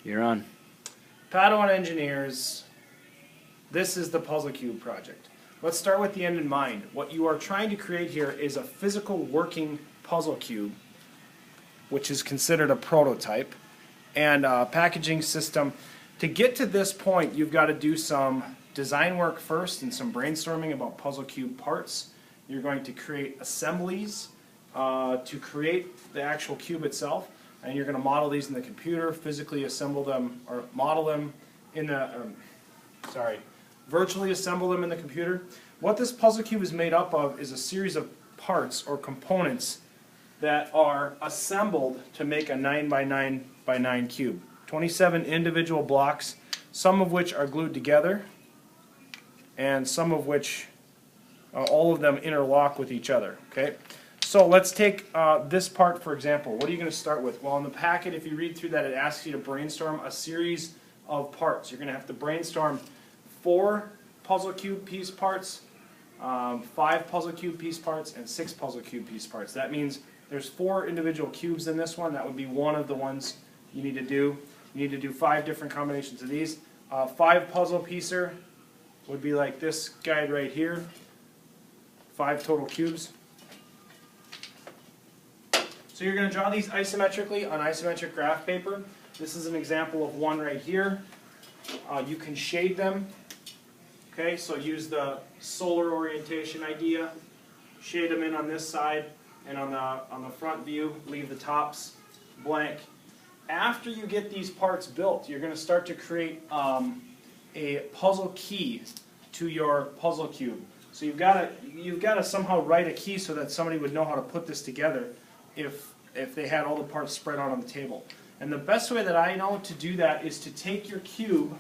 You're on. Padawan Engineers, this is the Puzzle Cube project. Let's start with the end in mind. What you are trying to create here is a physical working puzzle cube, which is considered a prototype, and a packaging system. To get to this point, you've got to do some design work first and some brainstorming about puzzle cube parts. You're going to create assemblies to create the actual cube itself, and you're going to model these in the computer, physically assemble them, or model them in the, virtually assemble them in the computer. What this puzzle cube is made up of is a series of parts or components that are assembled to make a 9 by 9 by 9 cube. 27 individual blocks, some of which are glued together, and some of which, all of them interlock with each other. Okay? So let's take this part for example. What are you going to start with? Well, in the packet, if you read through that, it asks you to brainstorm a series of parts. You're going to have to brainstorm 4 puzzle cube piece parts, 5 puzzle cube piece parts, and 6 puzzle cube piece parts. That means there's 4 individual cubes in this one. That would be one of the ones you need to do. You need to do 5 different combinations of these. 5 puzzle piecer would be like this guide right here. 5 total cubes. So you're going to draw these isometrically on isometric graph paper. This is an example of one right here. You can shade them. Okay, so use the solar orientation idea. Shade them in on this side, and on the front view, leave the tops blank. After you get these parts built, you're going to start to create a puzzle key to your puzzle cube. So you've got to somehow write a key so that somebody would know how to put this together if they had all the parts spread out on the table. And the best way that I know to do that is to take your cube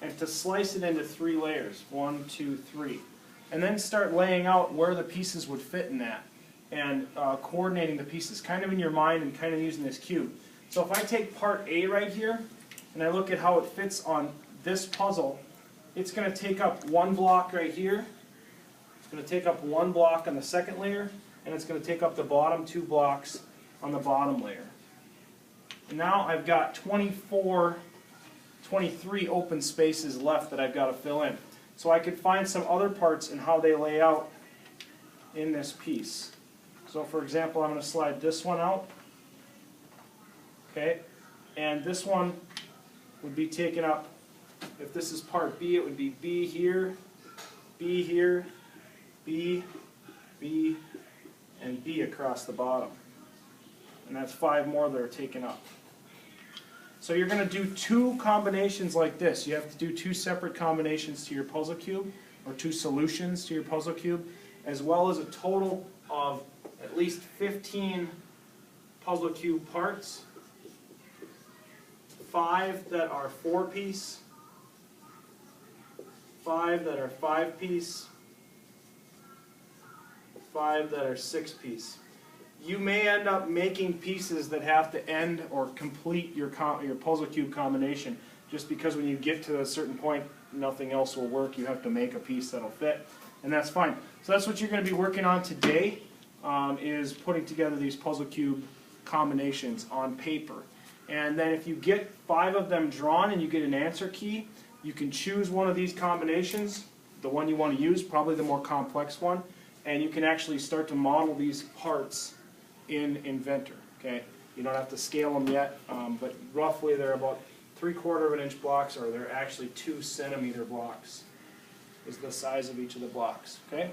and to slice it into 3 layers, 1, 2, 3, and then start laying out where the pieces would fit in that, and coordinating the pieces, kind of in your mind and kind of using this cube. So if I take part A right here, and I look at how it fits on this puzzle, it's going to take up 1 block right here, it's going to take up 1 block on the second layer, and it's going to take up the bottom 2 blocks on the bottom layer. And now I've got 23 open spaces left that I've got to fill in. So I could find some other parts and how they lay out in this piece. So for example, I'm going to slide this one out. Okay, and this one would be taken up, if this is part B, it would be B here, B here, B, B, and B across the bottom. And that's 5 more that are taken up. So you're going to do 2 combinations like this. You have to do 2 separate combinations to your puzzle cube, or 2 solutions to your puzzle cube, as well as a total of at least 15 puzzle cube parts, 5 that are 4-piece, 5 that are 5-piece, 5 that are 6-piece. You may end up making pieces that have to end or complete your puzzle cube combination, just because when you get to a certain point, nothing else will work. You have to make a piece that'll fit, and that's fine. So that's what you're going to be working on today, is putting together these puzzle cube combinations on paper. And then if you get 5 of them drawn and you get an answer key, you can choose one of these combinations, the one you want to use, probably the more complex one, and you can actually start to model these parts in Inventor. Okay, you don't have to scale them yet, but roughly they're about 3/4 inch blocks, or they're actually 2 centimeter blocks is the size of each of the blocks. Okay.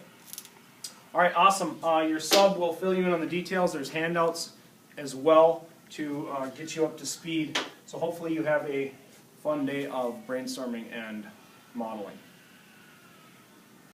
All right, awesome. Your sub will fill you in on the details. There's handouts as well to get you up to speed. So hopefully you have a fun day of brainstorming and modeling.